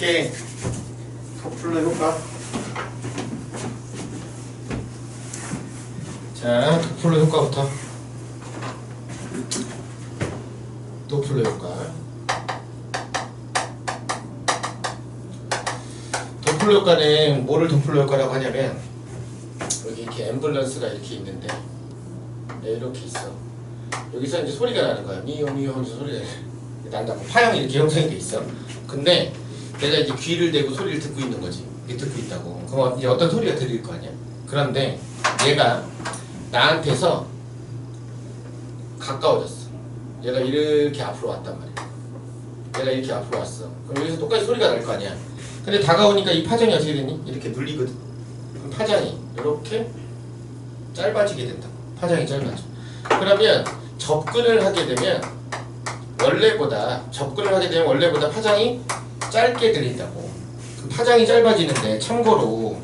볼게. 도플러 효과. 자, 도플러 효과부터. 도플러 효과. 도플러 효과는 뭐를 도플러 효과라고 하냐면 여기 이렇게 앰뷸런스가 이렇게 있는데 이렇게 있어. 여기서 이제 소리가 나는 거야. 미용 하면서 소리가 난다고. 파형이 이렇게 형성이 돼 있어. 근데 내가 이제 귀를 대고 소리를 듣고 있는 거지. 이게 듣고 있다고. 그럼 이제 어떤 소리가 들릴 거 아니야. 그런데 얘가 나한테서 가까워졌어. 얘가 이렇게 앞으로 왔단 말이야. 얘가 이렇게 앞으로 왔어. 그럼 여기서 똑같이 소리가 날 거 아니야. 근데 다가오니까 이 파장이 어떻게 되니? 이렇게 눌리거든. 그럼 파장이 이렇게 짧아지게 된다. 파장이 짧아져. 그러면 접근을 하게 되면 원래보다 파장이 짧게 들린다고. 파장이 짧아지는데 참고로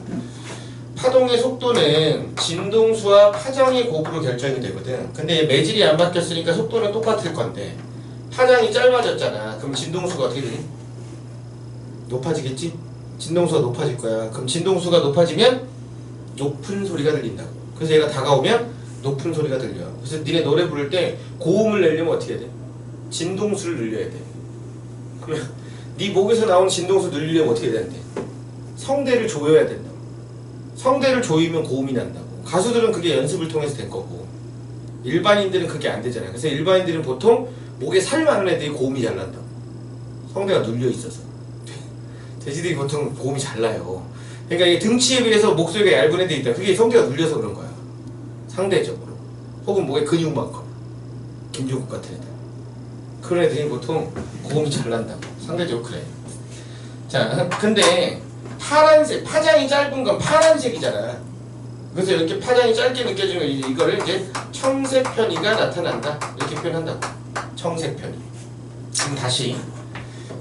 파동의 속도는 진동수와 파장의 곱으로 결정이 되거든. 근데 매질이 안 바뀌었으니까 속도는 똑같을 건데 파장이 짧아졌잖아. 그럼 진동수가 어떻게 되니? 높아지겠지? 진동수가 높아질 거야. 그럼 진동수가 높아지면 높은 소리가 들린다고. 그래서 얘가 다가오면 높은 소리가 들려. 그래서 니네 노래 부를 때 고음을 내려면 어떻게 해야 돼? 진동수를 늘려야 돼. 그러면 네 목에서 나오는 진동수 늘리려면 어떻게 해야 되는데? 성대를 조여야 된다고. 성대를 조이면 고음이 난다고. 가수들은 그게 연습을 통해서 된 거고 일반인들은 그게 안 되잖아. 그래서 일반인들은 보통 목에 살 많은 애들이 고음이 잘 난다고. 성대가 눌려 있어서. 돼지들이 보통 고음이 잘 나요. 그러니까 이게 등치에 비해서 목소리가 얇은 애들이 있다. 그게 성대가 눌려서 그런 거야. 상대적으로. 혹은 목에 근육 많거나 김종국 같은 애들. 그런 애들이 보통 고음이 잘 난다고. 상대적으로 그래. 자, 근데 파란색, 파장이 짧은 건 파란색이잖아. 그래서 이렇게 파장이 짧게 느껴지면 이거를 이제 청색 편의가 나타난다. 이렇게 표현한다고. 청색 편의. 지금 다시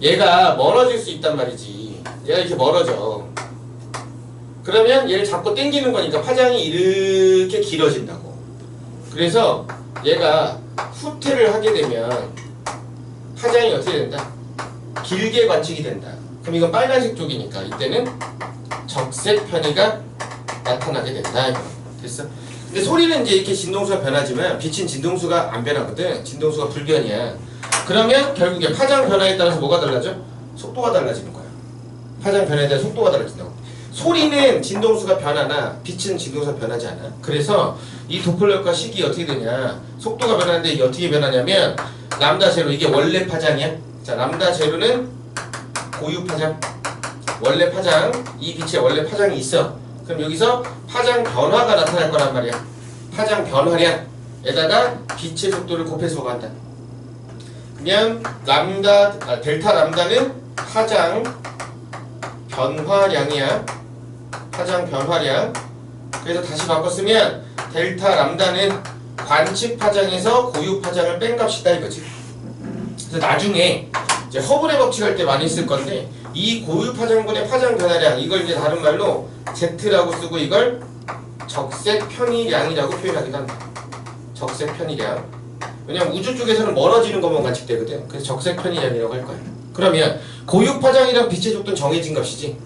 얘가 멀어질 수 있단 말이지. 얘가 이렇게 멀어져. 그러면 얘를 잡고 당기는 거니까 파장이 이렇게 길어진다고. 그래서 얘가 후퇴를 하게 되면 파장이 어떻게 된다? 길게 관측이 된다. 그럼 이건 빨간색 쪽이니까 이때는 적색 편의가 나타나게 된다. 됐어? 근데 소리는 이제 이렇게 진동수가 변하지만 빛은 진동수가 안 변하거든. 진동수가 불변이야. 그러면 결국에 파장 변화에 따라서 뭐가 달라져? 속도가 달라지는 거야. 파장 변화에 따라 속도가 달라진다고. 소리는 진동수가 변하나 빛은 진동수가 변하지 않아. 그래서 이 도플러 효과 식이 어떻게 되냐? 속도가 변하는데 이게 어떻게 변하냐면 람다 제로, 이게 원래 파장이야. 자, 람다 제로는 고유 파장. 원래 파장, 이 빛에 원래 파장이 있어. 그럼 여기서 파장 변화가 나타날 거란 말이야. 파장 변화량에다가 빛의 속도를 곱해서 간다. 그냥 델타 람다는 파장 변화량이야. 파장 변화량. 그래서 다시 바꿨으면 델타 람다는 관측 파장에서 고유 파장을 뺀 값이다 이거지. 그래서 나중에 이제 허블의 법칙 할 때 많이 쓸 건데 이 고유 파장분의 파장 변화량, 이걸 이제 다른 말로 Z라고 쓰고 이걸 적색 편의량이라고 표현하기도 한다. 적색 편의량. 왜냐면 우주 쪽에서는 멀어지는 것만 관측되거든. 그래서 적색 편의량이라고 할 거야. 그러면 고유 파장이랑 빛의 속도는 정해진 값이지.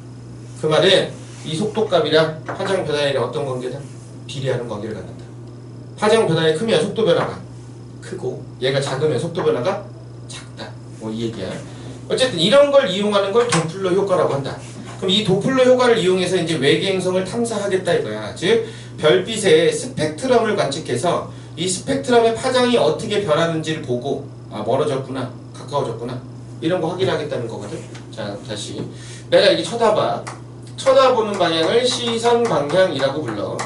그 말은 이 속도값이랑 파장 변화량이 어떤 관계다? 비례하는 관계를 갖는다. 파장 변화량이 크면 속도 변화가 크고 얘가 작으면 속도 변화가 작다. 뭐 이 얘기야. 어쨌든 이런 걸 이용하는 걸 도플러 효과라고 한다. 그럼 이 도플러 효과를 이용해서 이제 외계 행성을 탐사하겠다 이거야. 즉 별빛의 스펙트럼을 관측해서 이 스펙트럼의 파장이 어떻게 변하는지를 보고 아 멀어졌구나, 가까워졌구나 이런 거 확인하겠다는 거거든. 자, 다시 내가 이게 쳐다보는 방향을 시선 방향이라고 불러.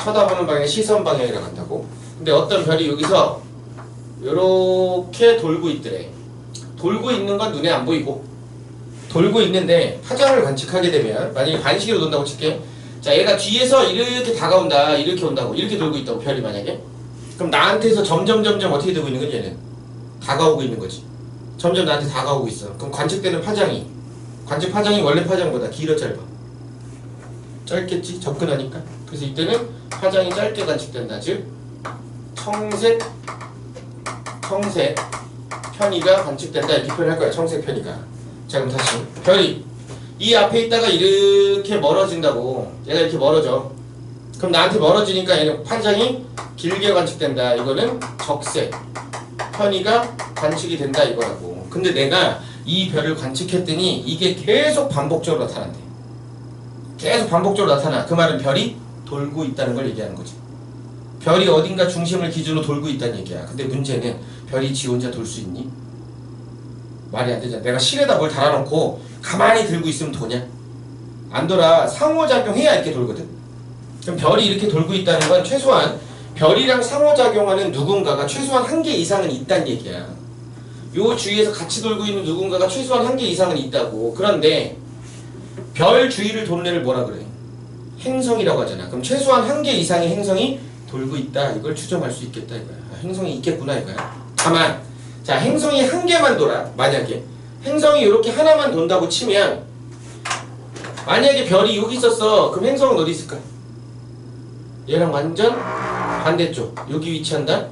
쳐다보는 방향 시선 방향이라고 한다고. 근데 어떤 별이 여기서 요렇게 돌고 있더래. 돌고 있는 건 눈에 안 보이고 돌고 있는데 파장을 관측하게 되면 만약에 관시계로 돈다고 칠게. 자, 얘가 뒤에서 이렇게 다가온다. 이렇게 온다고. 이렇게 돌고 있다고 별이 만약에. 그럼 나한테서 점점 어떻게 되고 있는 거지 얘는? 다가오고 있는 거지. 점점 나한테 다가오고 있어. 그럼 관측되는 파장이 관측 파장이 원래 파장보다 길어 짧아? 짧겠지? 접근하니까. 그래서 이때는 파장이 짧게 관측된다. 즉 청색 편의가 관측된다 이렇게 표현할 거야. 청색 편의가. 자 그럼 다시 별이 이 앞에 있다가 이렇게 멀어진다고. 얘가 이렇게 멀어져. 그럼 나한테 멀어지니까 얘는 판장이 길게 관측된다. 이거는 적색 편의가 관측이 된다 이거라고. 근데 내가 이 별을 관측했더니 이게 계속 반복적으로 나타난대. 계속 반복적으로 나타나. 그 말은 별이 돌고 있다는 걸 얘기하는 거지. 별이 어딘가 중심을 기준으로 돌고 있다는 얘기야. 근데 문제는 별이 지 혼자 돌 수 있니? 말이 안 되잖아. 내가 실에다 뭘 달아놓고 가만히 들고 있으면 도냐? 안 돌아. 상호작용해야 이렇게 돌거든. 그럼 별이 이렇게 돌고 있다는 건 최소한 별이랑 상호작용하는 누군가가 최소한 한 개 이상은 있다는 얘기야. 요 주위에서 같이 돌고 있는 누군가가 최소한 한 개 이상은 있다고. 그런데 별 주위를 도는 애를 뭐라 그래? 행성이라고 하잖아. 그럼 최소한 한 개 이상의 행성이 돌고 있다. 이걸 추정할 수 있겠다 이거야. 행성이 있겠구나 이거야. 다만 자 행성이 한 개만 돌아. 만약에 행성이 이렇게 하나만 돈다고 치면 만약에 별이 여기 있었어. 그럼 행성은 어디 있을까? 얘랑 완전 반대쪽. 여기 위치한다.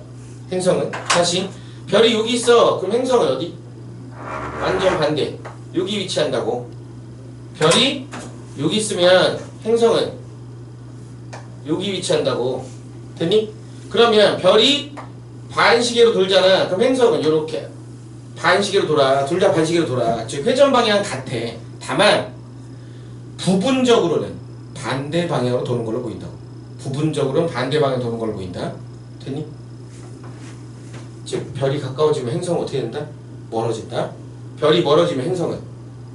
행성은 다시 별이 여기 있어. 그럼 행성은 어디? 완전 반대. 여기 위치한다고. 별이 여기 있으면 행성은 여기 위치한다고. 됐니? 그러면 별이 반시계로 돌잖아. 그럼 행성은 이렇게 반시계로 돌아. 둘 다 반시계로 돌아. 즉 회전 방향은 같아. 다만 부분적으로는 반대 방향으로 도는 걸로 보인다고. 부분적으로는 반대 방향으로 도는 걸로 보인다. 됐니? 즉 별이 가까워지면 행성은 어떻게 된다? 멀어진다. 별이 멀어지면 행성은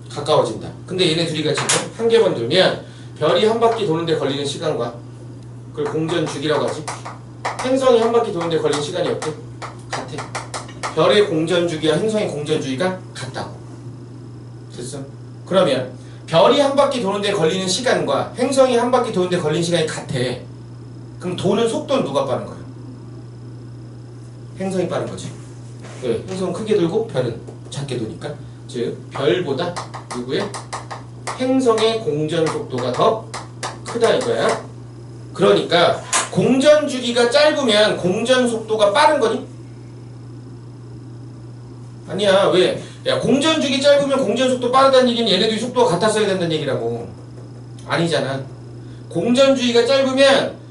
가까워진다. 근데 얘네 둘이가 지금 한 개만 돌면 별이 한 바퀴 도는데 걸리는 시간과 그걸 공전주기라고 하지. 행성이 한 바퀴 도는데 걸리는 시간이 어때? 같아. 별의 공전주기와 행성의 공전주기가 같다고. 됐어? 그러면 별이 한 바퀴 도는데 걸리는 시간과 행성이 한 바퀴 도는데 걸리는 시간이 같아. 그럼 도는 속도는 누가 빠른 거야? 행성이 빠른 거지. 왜? 행성은 크게 돌고 별은 작게 도니까. 즉 별보다 누구의? 행성의 공전 속도가 더 크다 이거야. 그러니까 공전 주기가 짧으면 공전 속도가 빠른 거니? 아니야. 왜? 야, 공전 주기 짧으면 공전 속도 빠르다는 얘기는 얘네들이 속도가 같았어야 된다는 얘기라고. 아니잖아. 공전 주기가 짧으면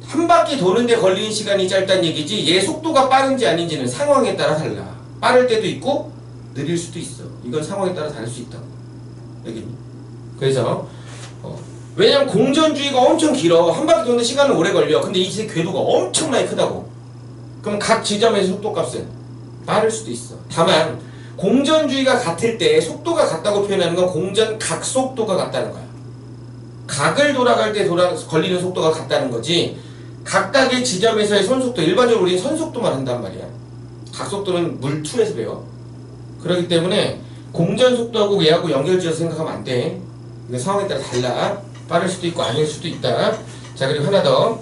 한 바퀴 도는데 걸리는 시간이 짧다는 얘기지 얘 속도가 빠른지 아닌지는 상황에 따라 달라. 빠를 때도 있고 느릴 수도 있어. 이건 상황에 따라 다를 수 있다고. 알겠니? 그래서 왜냐면 공전주의가 엄청 길어. 한 바퀴 도는 시간은 오래 걸려. 근데 이 궤도가 엄청나게 크다고. 그럼 각 지점에서 속도값은 빠를 수도 있어. 다만 공전주의가 같을 때 속도가 같다고 표현하는 건 공전 각속도가 같다는 거야. 각을 돌아갈 때 걸리는 속도가 같다는 거지 각각의 지점에서의 선속도, 일반적으로 우리는 선속도만 한단 말이야. 각속도는 물2에서 배워. 그렇기 때문에 공전속도하고 얘하고 연결지어서 생각하면 안 돼. 이거 상황에 따라 달라. 빠를 수도 있고 아닐 수도 있다. 자, 그리고 하나 더.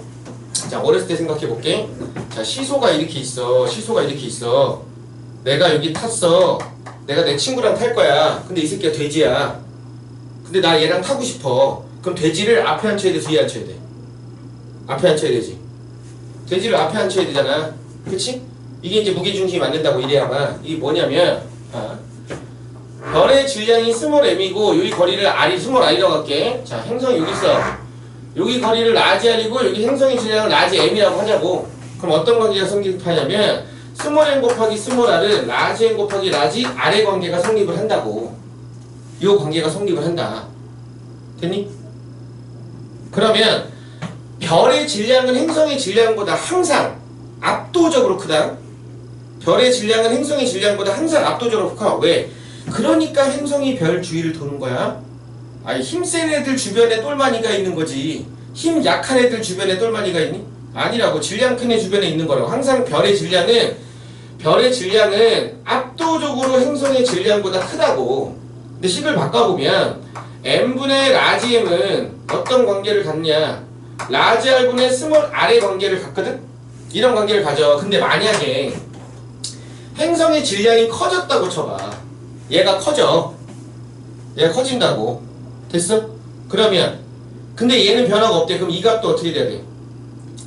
자, 어렸을 때 생각해 볼게. 자, 시소가 이렇게 있어. 시소가 이렇게 있어. 내가 여기 탔어. 내가 내 친구랑 탈 거야. 근데 이 새끼가 돼지야. 근데 나 얘랑 타고 싶어. 그럼 돼지를 앞에 앉혀야 돼, 뒤에 앉혀야 돼? 앞에 앉혀야 되지. 돼지를 앞에 앉혀야 되잖아. 그치? 이게 이제 무게중심이 맞는다고 이래야만. 이게 뭐냐면 별의 질량이 스몰 m이고 여기 거리를 r이 스몰 r이라고 할게. 자, 행성이 여기 있어. 여기 거리를 라지 r이고 여기 행성의 질량을 라지 m이라고 하자고. 그럼 어떤 관계가 성립하냐면 스몰 m 곱하기 스몰 r은 라지 m 곱하기 라지 r의 관계가 성립을 한다고. 이 관계가 성립을 한다. 됐니? 그러면 별의 질량은 행성의 질량보다 항상 압도적으로 크다. 별의 질량은 행성의 질량보다 항상 압도적으로 커. 왜? 그러니까 행성이 별 주위를 도는 거야. 아니, 힘센 애들 주변에 똘마니가 있는 거지. 힘 약한 애들 주변에 똘마니가 있니? 아니라고. 질량 큰 애 주변에 있는 거라고. 항상 별의 질량은 압도적으로 행성의 질량보다 크다고. 근데 식을 바꿔보면 m분의 라지 m은 어떤 관계를 갖냐? 라지 r분의 스몰 r의 관계를 갖거든? 이런 관계를 가져. 근데 만약에 행성의 질량이 커졌다고 쳐봐. 얘가 커져. 얘가 커진다고. 됐어? 그러면 근데 얘는 변화가 없대. 그럼 이 값도 어떻게 돼야 돼?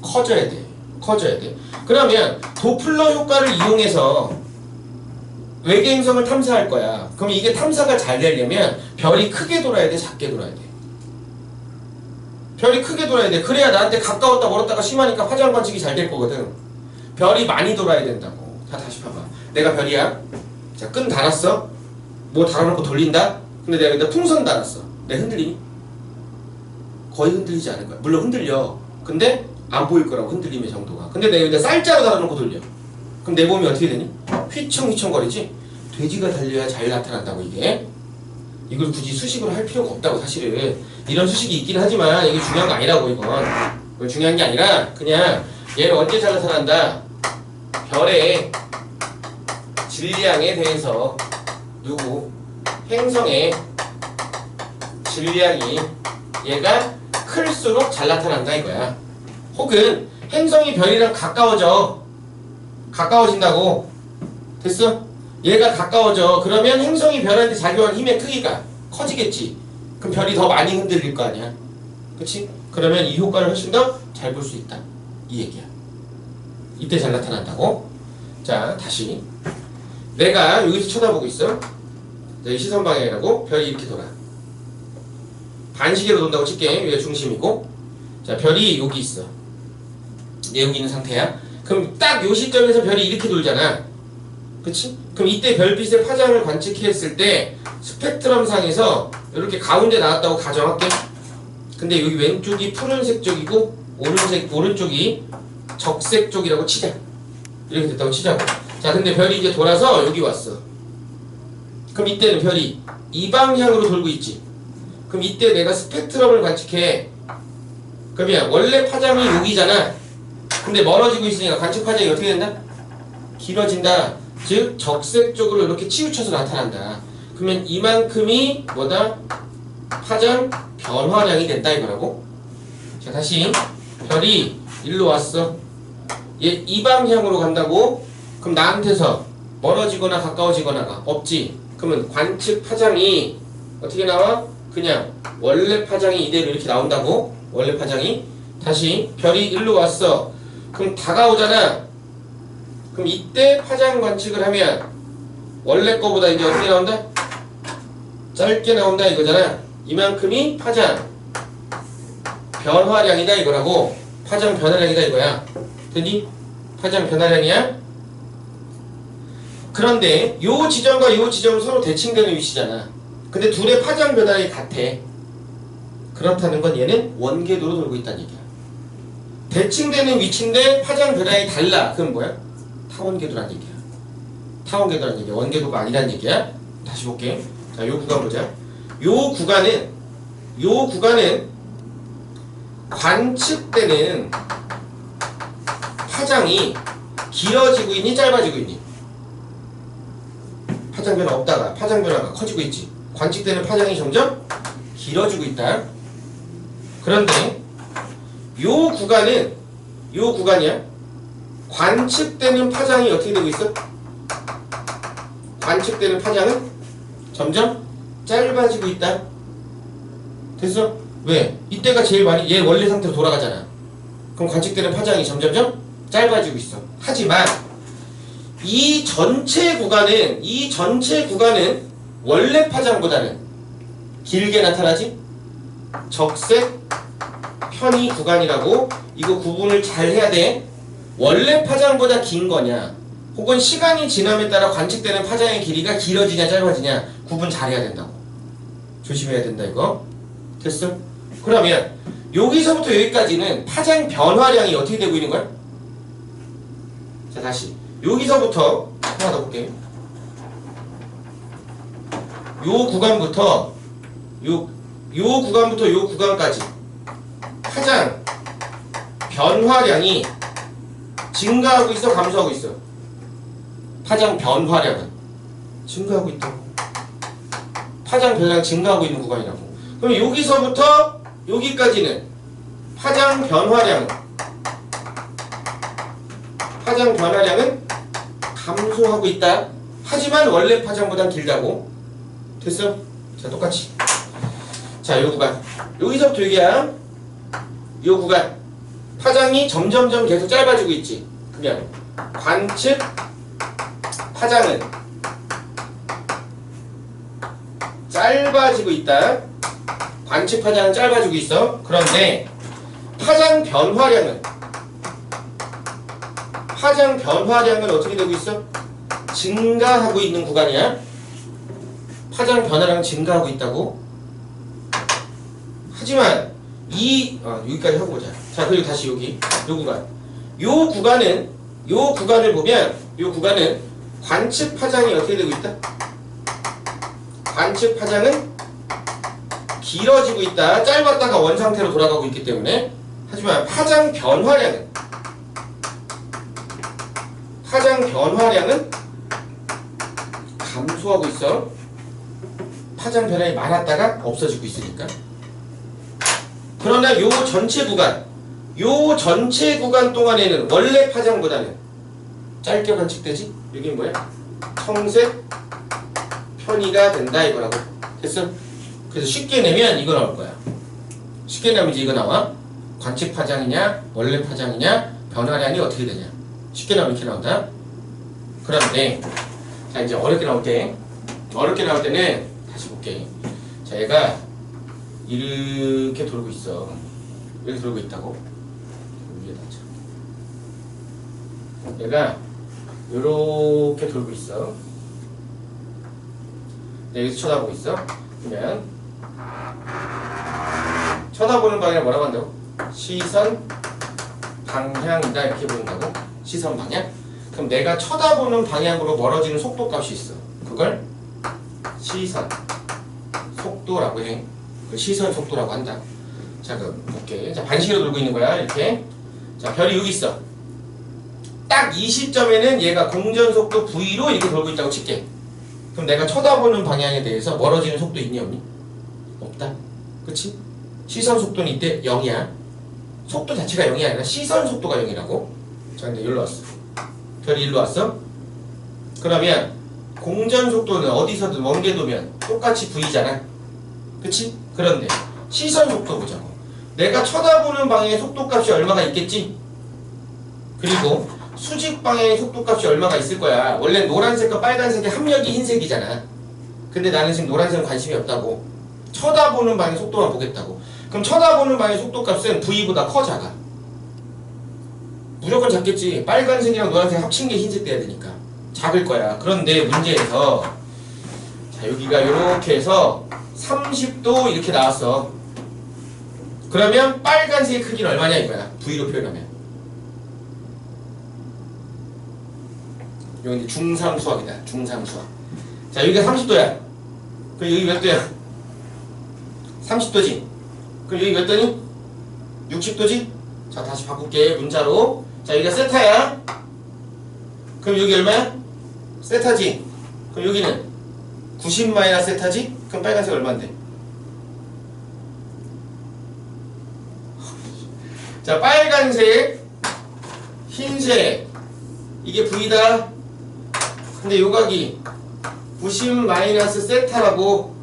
커져야 돼. 커져야 돼. 그러면 도플러 효과를 이용해서 외계 행성을 탐사할 거야. 그럼 이게 탐사가 잘 되려면 별이 크게 돌아야 돼, 작게 돌아야 돼? 별이 크게 돌아야 돼. 그래야 나한테 가까웠다 멀었다가 심하니까 파장 관측이 잘 될 거거든. 별이 많이 돌아야 된다고. 자, 다시 봐봐. 내가 별이야. 자, 끈 달았어. 뭐 달아놓고 돌린다. 근데 내가 여기다 풍선 달았어. 내가 흔들리니? 거의 흔들리지 않을 거야. 물론 흔들려. 근데 안 보일 거라고, 흔들림의 정도가. 근데 내가 여기다 쌀자루 달아놓고 돌려. 그럼 내 몸이 어떻게 되니? 휘청휘청거리지? 돼지가 달려야 잘 나타난다고, 이게. 이걸 굳이 수식으로 할 필요가 없다고, 사실은. 이런 수식이 있긴 하지만 이게 중요한 거 아니라고, 이건. 이건 중요한 게 아니라 그냥 얘를 언제 잘 나타난다? 별의 질량에 대해서 누구? 행성의 질량이 얘가 클수록 잘 나타난다 이거야. 혹은 행성이 별이랑 가까워진다고. 됐어? 얘가 가까워져. 그러면 행성이 별한테 작용한 힘의 크기가 커지겠지. 그럼 별이 더 많이 흔들릴 거 아니야. 그치? 그러면 이 효과를 훨씬 더 잘 볼 수 있다. 이 얘기야. 이때 잘 나타난다고. 자, 다시. 내가 여기서 쳐다보고 있어. 자, 이 시선 방향이라고. 별이 이렇게 돌아. 반시계로 돈다고 칠게. 여기가 중심이고. 자, 별이 여기 있어. 얘 여기 있는 상태야. 그럼 딱 요 시점에서 별이 이렇게 돌잖아. 그치? 그럼 이때 별빛의 파장을 관측했을 때 스펙트럼 상에서 이렇게 가운데 나왔다고 가정할게. 근데 여기 왼쪽이 푸른색 쪽이고 오른쪽이 적색 쪽이라고 치자. 이렇게 됐다고 치자고. 자, 근데 별이 이제 돌아서 여기 왔어. 그럼 이때는 별이 이 방향으로 돌고 있지. 그럼 이때 내가 스펙트럼을 관측해. 그러면 원래 파장이 여기잖아. 근데 멀어지고 있으니까 관측 파장이 어떻게 된다? 길어진다. 즉 적색 쪽으로 이렇게 치우쳐서 나타난다. 그러면 이만큼이 뭐다? 파장 변화량이 된다 이거라고. 자, 다시 별이 일로 왔어. 얘 이 방향으로 간다고. 그럼 나한테서 멀어지거나 가까워지거나가 없지. 그러면 관측 파장이 어떻게 나와? 그냥 원래 파장이 이대로 이렇게 나온다고. 원래 파장이. 다시 별이 일로 왔어. 그럼 다가오잖아. 그럼 이때 파장 관측을 하면 원래 거보다 이제 어떻게 나온다? 짧게 나온다 이거잖아. 이만큼이 파장 변화량이다 이거라고. 파장 변화량이다 이거야. 됐니? 파장 변화량이야. 그런데 요 지점과 요 지점은 서로 대칭되는 위치잖아. 근데 둘의 파장 변화량이 같아. 그렇다는 건 얘는 원궤도로 돌고 있다는 얘기야. 대칭되는 위치인데 파장 변화량이 달라. 그럼 뭐야? 타원궤도란 얘기야. 타원궤도란 얘기야. 원궤도가 아니란 얘기야. 다시 볼게. 자, 요 구간 보자. 요 구간은 관측되는 파장이 길어지고 있니? 짧아지고 있니? 파장 변화 없다가 파장 변화가 커지고 있지. 관측되는 파장이 점점 길어지고 있다. 그런데 요 구간이야. 관측되는 파장이 어떻게 되고 있어? 관측되는 파장은 점점 짧아지고 있다. 됐어? 왜? 이때가 제일 많이 얘 원래 상태로 돌아가잖아. 그럼 관측되는 파장이 점점점 짧아지고 있어. 하지만 이 전체 구간은 원래 파장보다는 길게 나타나지? 적색 편의 구간이라고. 이거 구분을 잘 해야 돼. 원래 파장보다 긴 거냐, 혹은 시간이 지남에 따라 관측되는 파장의 길이가 길어지냐 짧아지냐 구분 잘 해야 된다고. 조심해야 된다 이거. 됐어? 그러면 여기서부터 여기까지는 파장 변화량이 어떻게 되고 있는 거야? 자, 다시 여기서부터 하나 더 볼게. 요 구간부터 요 구간까지 파장 변화량이 증가하고 있어, 감소하고 있어? 파장 변화량은 증가하고 있다고. 파장 변화량 증가하고 있는 구간이라고. 그럼 여기서부터 여기까지는 파장 변화량은 감소하고 있다. 하지만 원래 파장보단 길다고. 됐어? 자, 똑같이. 자, 요 구간. 여기서부터 여기야. 요 구간. 파장이 점점점 계속 짧아지고 있지. 그냥 관측 파장은 짧아지고 있다. 관측 파장은 짧아지고 있어. 그런데 파장 변화량은 어떻게 되고 있어? 증가하고 있는 구간이야. 파장 변화량은 증가하고 있다고. 하지만 여기까지 하고 보자. 자, 그리고 다시 여기 요 구간. 요 구간을 보면 요 구간은 관측 파장이 어떻게 되고 있다? 관측 파장은 길어지고 있다. 짧았다가 원상태로 돌아가고 있기 때문에. 하지만 파장 변화량은 감소하고 있어. 파장 변화가 많았다가 없어지고 있으니까. 그러나 요 전체 구간 동안에는 원래 파장보다는 짧게 관측되지? 여기 뭐야? 청색 편의가 된다 이거라고. 됐어? 그래서 쉽게 내면 이거 나올 거야. 쉽게 내면 이제 이거 나와. 관측 파장이냐 원래 파장이냐 변화량이 어떻게 되냐. 쉽게 나오면 이렇게 나온다. 그런데 자, 이제 어렵게 나올 때는 다시 볼게. 자, 얘가 이렇게 돌고 있어. 이렇게 돌고 있다고. 위에다 쳐. 얘가 이렇게 돌고 있어. 여기서 쳐다보고 있어. 그러면 쳐다보는 방향을 뭐라고 한다고? 시선 방향이다 이렇게 보인다고? 시선 방향? 그럼 내가 쳐다보는 방향으로 멀어지는 속도값이 있어. 그걸 시선 속도라고 해. 그 시선 속도라고 한다. 자, 그럼 볼게. 자, 반시로 돌고 있는 거야. 이렇게. 자, 별이 여기 있어. 딱 이 시점에는 얘가 공전 속도 V로 이렇게 돌고 있다고 칠게. 그럼 내가 쳐다보는 방향에 대해서 멀어지는 속도 있니 없니? 없다. 그치? 시선 속도는 이때 0이야. 속도 자체가 0이 아니라 시선 속도가 0이라고. 자, 근데 여기로 왔어. 별이 일로 왔어? 그러면 공전 속도는 어디서든 원궤도면 똑같이 V잖아. 그치? 그런데 시선 속도 보자고. 내가 쳐다보는 방향의 속도값이 얼마가 있겠지? 그리고 수직 방향의 속도값이 얼마가 있을 거야. 원래 노란색과 빨간색의 합력이 흰색이잖아. 근데 나는 지금 노란색은 관심이 없다고. 쳐다보는 방향의 속도만 보겠다고. 그럼 쳐다보는 방향의 속도값은 V보다 커 작아? 무조건 작겠지. 빨간색이랑 노란색 합친 게 흰색 돼야 되니까 작을 거야. 그런데 문제에서 자, 여기가 이렇게 해서 30도 이렇게 나왔어. 그러면 빨간색의 크기는 얼마냐 이거야. V로 표현하면. 여기 중상수학이다. 중상수학. 자, 여기가 30도야. 그럼 여기 몇 도야? 30도지. 그럼 여기 몇 도니? 60도지? 자, 다시 바꿀게. 문자로. 자, 여기가 세타야. 그럼 여기 얼마야? 세타지. 그럼 여기는 90 마이너스 세타지? 그럼 빨간색 얼마인데? 자, 빨간색, 흰색, 이게 V다. 근데 요각이 90 마이너스 세타라고.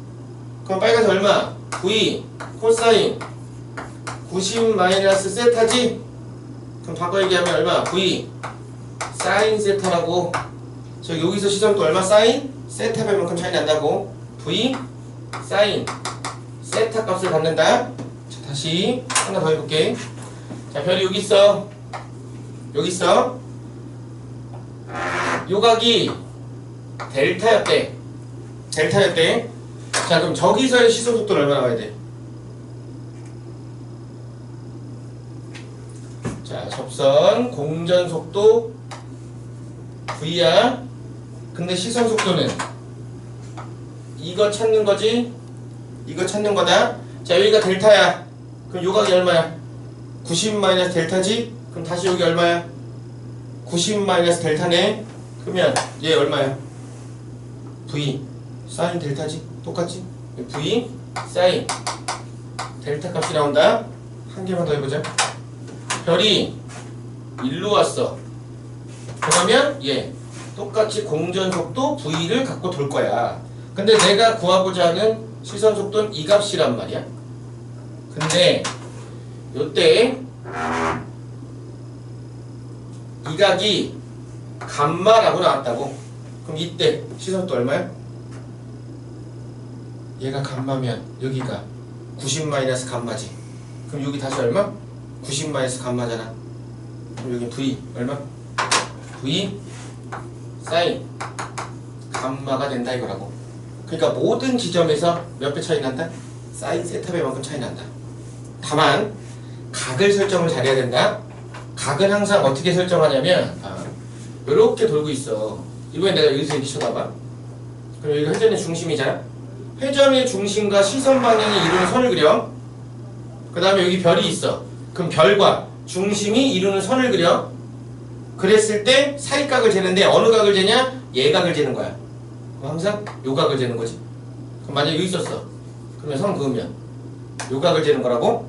그럼 빨간색 얼마? V 코사인 90 마이너스 세타지? 그럼 바꿔 얘기하면 얼마? V 사인 세타라고. 저 여기서 시선도 얼마? 사인 세타 별만큼 차이 난다고. V 사인 세타 값을 받는다. 자, 다시 하나 더 해볼게. 자, 별이 여기 있어. 여기 있어. 요각이 델타였대. 델타였대. 자, 그럼 저기서의 시선 속도는 얼마나 와야 돼? 자, 접선 공전 속도 V야. 근데 시선 속도는 이거 찾는 거지? 이거 찾는 거다. 자, 여기가 델타야. 그럼 요각이 얼마야? 90 마이너스 델타지? 그럼 다시 여기 얼마야? 90 마이너스 델타네. 그러면 얘 얼마야? V 사인 델타지? 똑같지? V 사인 델타 값이 나온다. 한 개만 더 해보자. 별이 일로 왔어. 그러면 얘 똑같이 공전 속도 V를 갖고 돌 거야. 근데 내가 구하고자 하는 시선 속도는 이 값이란 말이야. 근데 요때 이 각이 감마라고 나왔다고. 그럼 이때 시선 속도 얼마야? 얘가 감마면 여기가 90 마이너스 감마지. 그럼 여기 다시 얼마? 90 마이너스 감마잖아. 그럼 여기 V 얼마? V 사인 감마가 된다 이거라고. 그러니까 모든 지점에서 몇 배 차이 난다? 사인 세타배만큼 차이 난다. 다만 각을 설정을 잘해야 된다. 각은 항상 어떻게 설정하냐면 이렇게 돌고 있어. 이번에 내가 여기서 이렇게 쳐다봐. 그럼 여기가 회전의 중심이잖아. 회전의 중심과 시선 방향이 이루는 선을 그려. 그 다음에 여기 별이 있어. 그럼 별과 중심이 이루는 선을 그려. 그랬을 때 사이각을 재는데 어느 각을 재냐? 얘각을 재는 거야. 그럼 항상 요 각을 재는 거지. 그럼 만약에 여기 있었어. 그러면 선 그으면 요 각을 재는 거라고?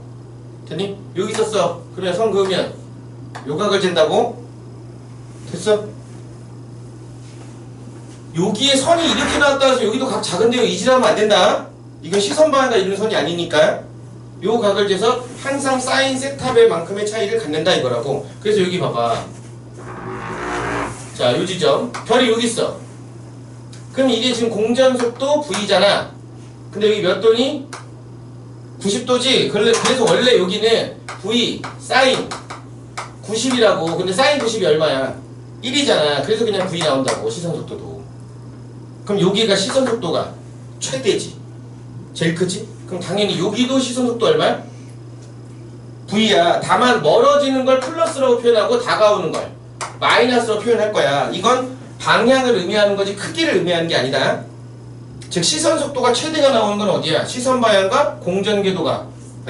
됐니? 여기 있었어. 그러면 선 그으면 요 각을 잰다고? 됐어? 여기에 선이 이렇게 나왔다 해서 여기도 각 작은데요 이질하면 안 된다. 이건 시선 방향과 이루는 선이 아니니까 요 각을 재서 항상 사인 세타배만큼의 차이를 갖는다 이거라고. 그래서 여기 봐봐. 자, 요 지점 별이 여기 있어. 그럼 이게 지금 공전속도 V잖아. 근데 여기 몇 도니? 90도지? 그래서 원래 여기는 V 사인 90이라고. 근데 사인 90이 얼마야? 1이잖아. 그래서 그냥 V 나온다고. 시선속도도. 그럼 여기가 시선속도가 최대지. 제일 크지? 그럼 당연히 여기도 시선속도 얼마야? V야. 다만 멀어지는 걸 플러스라고 표현하고 다가오는 걸 마이너스로 표현할 거야. 이건 방향을 의미하는 거지 크기를 의미하는 게 아니다. 즉 시선속도가 최대가 나오는 건 어디야? 시선 방향과 공전궤도가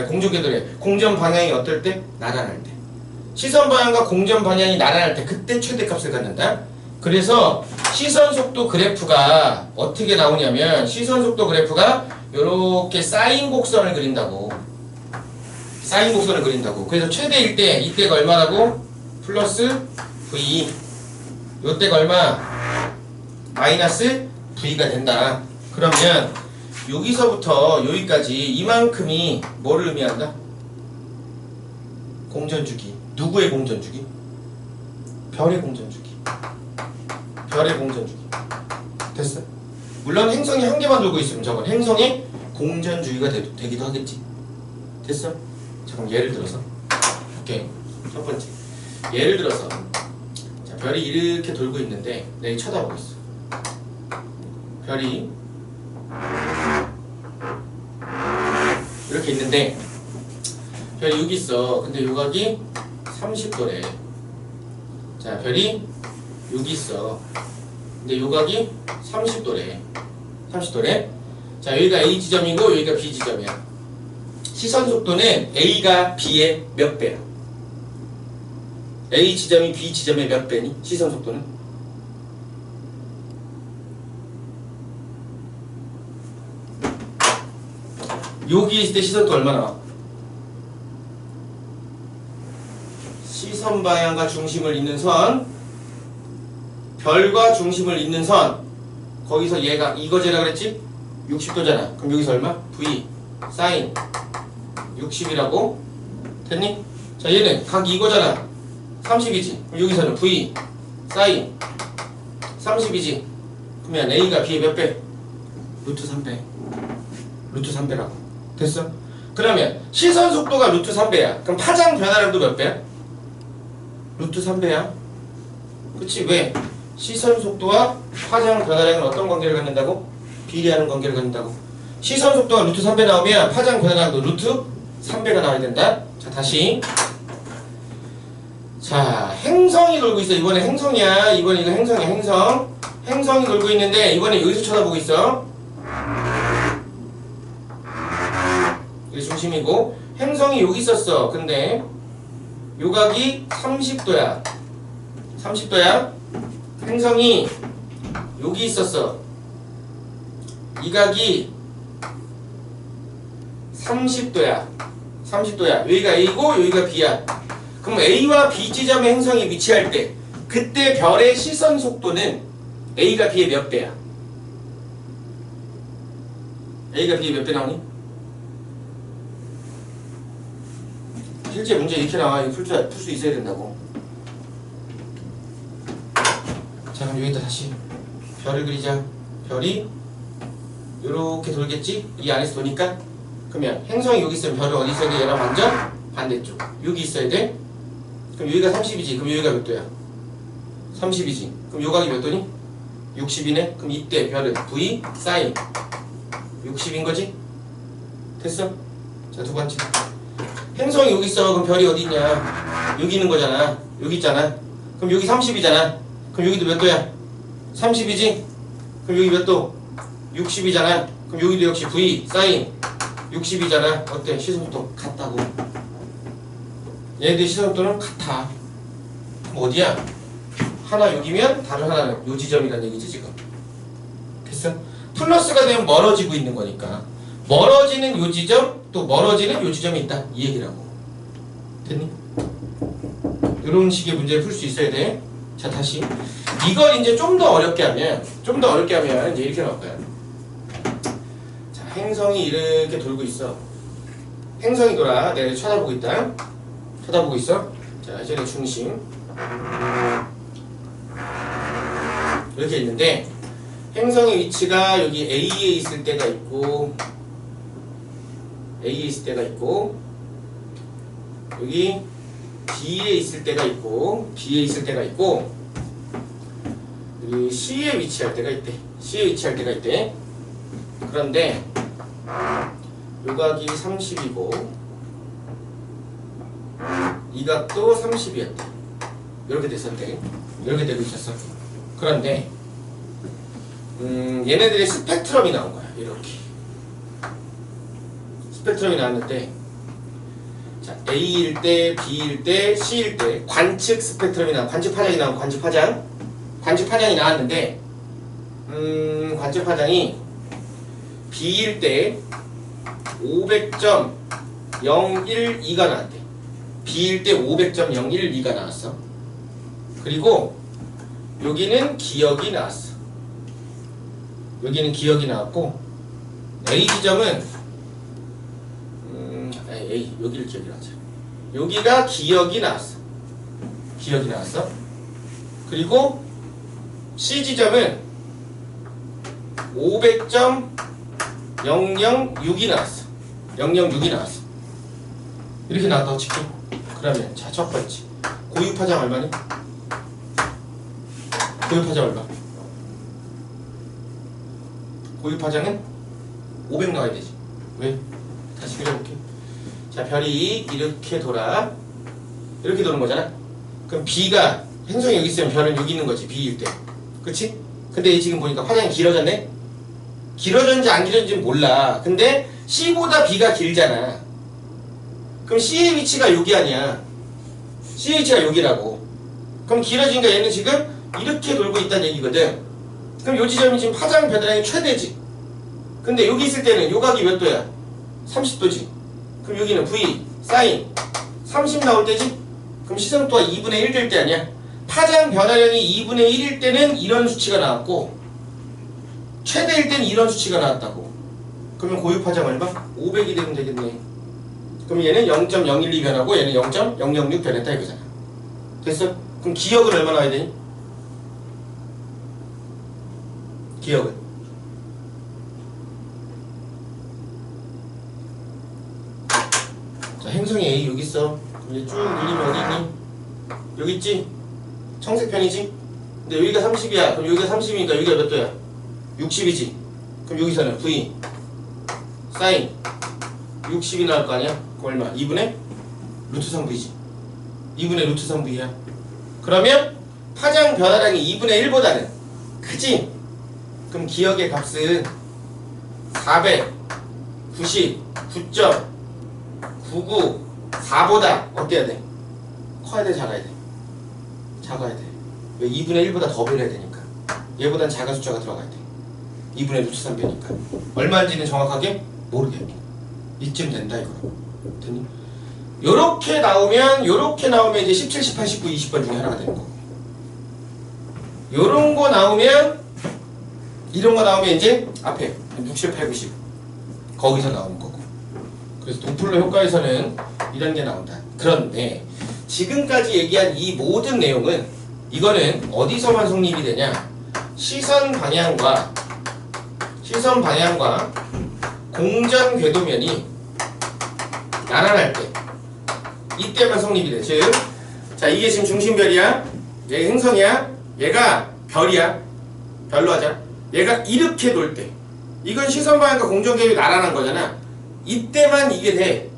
공전궤도래. 공전 방향이 어떨 때? 나란할 때. 시선 방향과 공전 방향이 나란할 때 그때 최대값을 갖는다. 그래서 시선속도 그래프가 어떻게 나오냐면 시선속도 그래프가 요렇게 사인 곡선을 그린다고. 사인 곡선을 그린다고. 그래서 최대일 때 이때가 얼마라고? 플러스 V. 요때가 얼마? 마이너스 V가 된다. 그러면 여기서부터 여기까지 이만큼이 뭐를 의미한다? 공전주기. 누구의 공전주기? 별의 공전주기. 별의 공전주기. 됐어? 물론 행성이 한 개만 돌고 있으면 저건 행성의 공전주기가 되기도 하겠지. 됐어? 자, 그럼 예를 들어서 오케이. 첫 번째 예를 들어서 자, 별이 이렇게 돌고 있는데 내가 쳐다보고 있어. 별이 이렇게 있는데 별이 여기 있어. 근데 요각이 30도래. 자, 별이 여기 있어. 근데 요각이 30도래. 30도래. 자, 여기가 A 지점이고 여기가 B 지점이야. 시선 속도는 A가 B의 몇 배야? A 지점이 B 지점의 몇 배니? 시선 속도는? 여기 있을 때 시선도 얼마 나와? 시선 방향과 중심을 잇는 선, 별과 중심을 잇는 선. 거기서 얘가 이거제라 그랬지? 60도잖아. 그럼 여기서 얼마? V 사인 60이라고 됐니? 자, 얘는 각 이거잖아. 30이지. 그럼 여기서는 V 사인 30이지. 그러면 A가 B의 몇 배? 루트 3배. 루트 3배라고. 됐어? 그러면 시선 속도가 루트 3배야. 그럼 파장 변화량도 몇 배야? 루트 3배야. 그치? 왜? 시선 속도와 파장 변화량은 어떤 관계를 갖는다고? 비례하는 관계를 갖는다고. 시선 속도가 루트 3배 나오면 파장 변화량도 루트 3배가 나와야 된다. 자, 다시. 자, 행성이 돌고 있어. 이번에 행성이야. 이번에 이거 행성이야. 행성. 행성이 돌고 있는데 이번에 여기서 쳐다보고 있어. 이게 중심이고 행성이 여기 있었어. 근데 요각이 30도야. 30도야. 행성이 여기 있었어. 이 각이 30도야. 30도야. 여기가 A고 여기가 B야. 그럼 A와 B 지점의 행성이 위치할 때 그때 별의 시선 속도는 A가 B의 몇 배야? A가 B의 몇 배 나오니? 실제 문제 이렇게 나와. 이거 풀 수 있어야 된다고. 자, 그럼 여기다 다시 별을 그리자. 별이 요렇게 돌겠지? 이 안에서 도니까. 그러면 행성이 여기 있으면 별은 어디 있어야 돼? 얘랑 완전 반대쪽. 여기 있어야 돼. 그럼 여기가 30이지. 그럼 여기가 몇 도야? 30이지. 그럼 요각이 몇 도니? 60이네. 그럼 이때 별은 V 사인 60인 거지? 됐어? 자, 두 번째. 행성이 여기 있어. 그럼 별이 어디 있냐? 여기 있는 거잖아. 여기 있잖아. 그럼 여기 30이잖아. 그럼 여기도 몇 도야? 30이지? 그럼 여기 몇 도? 60이잖아. 그럼 여기도 역시 V 사인 60이잖아. 어때? 시선도 같다고. 얘네들 시선도는 같아. 그럼 어디야? 하나 여기면 다른 하나는 요 지점이라는 얘기지 지금. 됐어? 플러스가 되면 멀어지고 있는 거니까 멀어지는 요 지점 또 멀어지는 요 지점이 있다 이 얘기라고. 됐니? 이런 식의 문제를 풀 수 있어야 돼. 자, 다시 이걸 이제 좀 더 어렵게 하면 이제 이렇게 나올 거야. 자, 행성이 이렇게 돌고 있어. 행성이 돌아. 내가 쳐다보고 있다. 쳐다보고 있어. 자, 이제 내 중심 이렇게 있는데 행성의 위치가 여기 A에 있을 때가 있고 여기 B에 있을 때가 있고 여기 C에 위치할 때가 있대. 그런데 요각이 30이고 이 각도 30이었대. 이렇게 됐었대. 이렇게 되고 있었어. 그런데 얘네들의 스펙트럼이 나온 거야. 이렇게 스펙트럼이 나왔는데, 자, A일 때, B일 때, C일 때 관측 스펙트럼이 관측 파장이 나오고 관측 파장이 나왔는데, 관측 파장이 B일 때 500.012가 나왔대. B일 때 500.012가 나왔어. 그리고 여기는 기억이 나왔어. 여기는 기억이 나왔고 A 지점은 여기를 기억이 나자. 여기가 기억이 나왔어. 그리고 C 지점은 500.006이 나왔어. 006이 나왔어. 이렇게 나왔다고 칠게. 그러면 자, 첫 번째 고유 파장 얼마니? 고유 파장 얼마? 고유 파장은 500 나와야 되지. 왜? 다시 그려볼게. 자, 별이 이렇게 돌아. 이렇게 도는 거잖아. 그럼 B가 행성이 여기 있으면 별은 여기 있는 거지. B일 때. 그치? 근데 지금 보니까 파장이 길어졌네? 길어졌는지 안 길어졌는지 몰라. 근데 C보다 B가 길잖아. 그럼 C의 위치가 여기 아니야. C의 위치가 여기라고. 그럼 길어지니까 얘는 지금 이렇게 돌고 있다는 얘기거든. 그럼 요 지점이 지금 파장 변화량이 최대지. 근데 여기 있을 때는 요각이 몇 도야? 30도지. 그럼 여기는 V, 사인 30 나올 때지? 그럼 시선도가 2분의 1 될 때 아니야? 파장 변화량이 2분의 1일 때는 이런 수치가 나왔고 최대일 때는 이런 수치가 나왔다고. 그러면 고유 파장 얼마? 500이 되면 되겠네. 그럼 얘는 0.012 변하고 얘는 0.006 변했다 이거잖아. 됐어? 그럼 기억은 얼마 나와야 되니? 기억은 자, 행성이 A 여기 있어. 이제 쭉 늘리면 어디 있니? 여기 있지? 청색편이지? 근데 여기가 30이야. 그럼 여기가 30이니까 여기가 몇 도야? 60이지. 그럼 여기서는 V 사인 60이 나올 거 아니야? 그럼 얼마? 2분의 루트 3V지. 2분의 루트 3V야. 그러면 파장 변화량이 2분의 1보다는 크지? 그럼 기억의 값은 499.994보다 어때야 돼? 커야 돼, 작아야 돼? 작아야 돼. 왜? 2분의 1보다 더 변해야 되니까. 얘보단 작은 숫자가 들어가야 돼. 2분의 루트 3배니까. 얼마인지는 정확하게 모르게. 이쯤 된다 이거로. 됐니? 요렇게 나오면 이제 17, 18, 19, 20번 중에 하나가 되는 거고. 요런 거 나오면 이런 거 나오면 이제 앞에 60, 8, 90 거기서 나오는 거고. 그래서 도플러 효과에서는 이런 게 나온다. 그런데 지금까지 얘기한 이 모든 내용은 이거는 어디서만 성립이 되냐? 시선 방향과 시선 방향과 공전 궤도면이 나란할 때 이때만 성립이 돼. 즉, 자 이게 지금 중심별이야. 얘가 행성이야. 얘가 별이야. 별로 하자. 얘가 이렇게 돌 때 이건 시선 방향과 공전 궤도이 나란한 거잖아. 이때만 이게 돼.